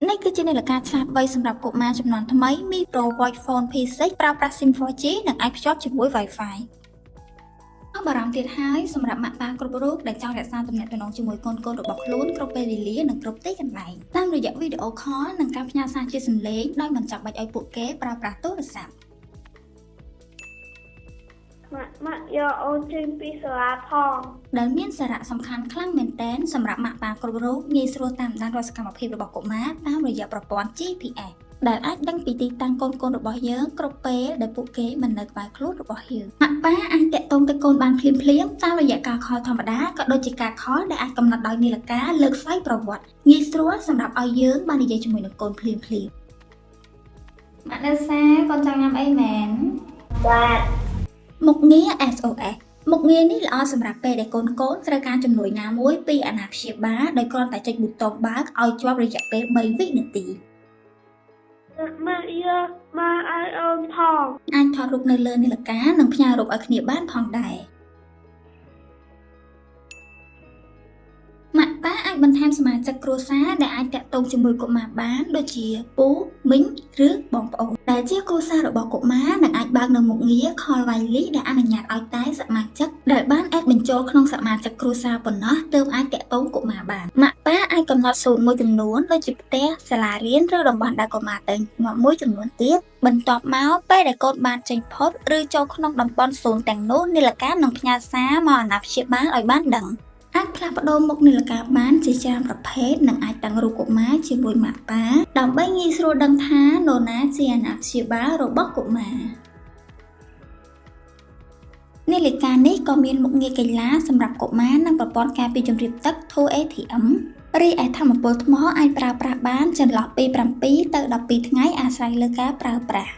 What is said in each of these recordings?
នេះគឺជានាឡិកាឆ្លាតវៃសម្រាប់កុមារជំនាន់ថ្មី Mi Pro Voice Phone P6 ប្រើប្រាស់ SIM 4G និងអាចភ្ជាប់ជាមួយ Wi-Fi អបអារម្មណ៍ទៀតហើយសម្រាប់ម៉ាក់ប៉ាគ្រប់រូបដែលចង់រក្សាទំនាក់ទំនងជាមួយកូនៗរបស់ខ្លួនគ្រប់ពេលវេលានិងគ្រប់ទីកន្លែងតាមរយៈ Video Call និងការផ្ញើសារជាសំឡេងដោយមិនចាំបាច់ឲ្យពួកគេប្រើប្រាស់ទូរស័ព្ទម៉ាក់យកអូនចេញពីសាលាផងដែលមានសារៈសំខាន់ខ្លាំងមែនទែនសម្រាប់ម៉ាក់ប៉ាគ្រប់រូបងាយស្រួលតាមដានរាល់សកម្មភាពរបស់កុមារតាមរយៈប្រព័ន្ធ GPS ដែលអាចដឹងពីទីតាំងកូនៗរបស់យើងគ្រប់ពេលដែលពួកគេមិននៅក្បែរខ្លួនរបស់យើងម៉ាក់ប៉ាអាចតាក់ទងទៅកូនបានភ្លាមៗតាមរយៈការខលធម្មតាក៏ដូចជាការខលដែលអាចកំណត់ដោយនាឡិកាលើកស្វ័យប្រវត្តិងាយស្រួលសម្រាប់ឲ្យយើងបាននិយាយជាមួយនឹងកូនភ្លាមៗម៉ាក់នៅសាកូនចង់ញ៉ាំអីមែនបាទមុខងារ SOS មុខងារនេះល្អសម្រាប់ពេលដែលកូនត្រូវការជំនួយណាមួយពីអាណាព្យាបាលដោយគ្រាន់តែចុចប៊ូតុងបើកឲ្យជាប់រយៈពេល3វិនាទីម៉ាក់យកមកឲ្យអូនផងអាចថតរូបនៅលើនាឡិកានិងផ្ញើរូបឲ្យគ្នាបានផងដែរម៉ាក់ប៉ាអាចបន្ថែមសមាជិកគ្រួសារដែលអាចតាក់ទងជាមួយកុមារបានដូចជាពូមីងឬបងប្អូនដែលជាគ្រួសាររបស់កុមារនឹងអាចបើកនៅមុខងារ Call Wily ដែលអនុញ្ញាតឲ្យតែសមាជិកដែលបានអេដបញ្ចូលក្នុងសមាជិកគ្រួសារប៉ុណ្ណោះទើបអាចតាក់ទងកុមារបានម៉ាក់ប៉ាអាចកំណត់សូនមួយចំនួនដូចជាផ្ទះសាលារៀនឬតំបន់ដែលកុមារទៅមួយចំនួនទៀតបន្ទាប់មកពេលដែលកូនបានចេញផុតឬចូលក្នុងតំបន់សូនទាំងនោះនាឡិកានឹងផ្ញើសារមកអាណាព្យាបាលឲ្យបានដឹងអាចផ្លាស់ប្ដូរមុខនាឡិកាបានជាច្រើនប្រភេទនិងអាចតាំងរូបកុមារជាមួយម៉ាក់ប៉ាដើម្បីងាយស្រួលដឹងថានរណាជាអាណាព្យាបាលរបស់កុមារនាឡិកានេះក៏មានមុខងារកីឡាសម្រាប់កុមារនិងប្រព័ន្ធការពារជម្រាបទឹក True ATM រីឯថាមពលថ្មអាចប្រើប្រាស់បានចន្លោះពី7ទៅ12ថ្ងៃអាស្រ័យលើការប្រើប្រាស់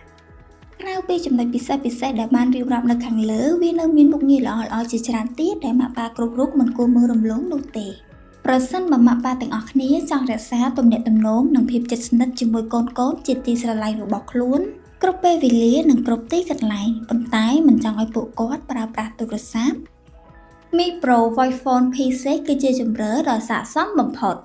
ក្រៅពីចំណុចពិសេសៗដែលបានរៀបរាប់នៅខាងលើវានៅមានមុខងារល្អៗជាច្រើនទៀតដែលម៉ាក់ប៉ាគ្រប់រូបមិនគួរមើលរំលងនោះទេប្រសិនបើម៉ាក់ប៉ាទាំងអស់គ្នាចង់រក្សាទំនាក់ទំនងនិងភាពជិតស្និទ្ធជាមួយកូនៗជាទីស្រឡាញ់របស់ខ្លួនគ្រប់ពេលវេលានិងគ្រប់ទីកន្លែងប៉ុន្តែមិនចង់ឲ្យពួកគាត់ប្រើប្រាស់ទូរស័ព្ទ Mi Pro Voice Phone P6 គឺជាជម្រើសដ៏ស័ក្តិសមបំផុត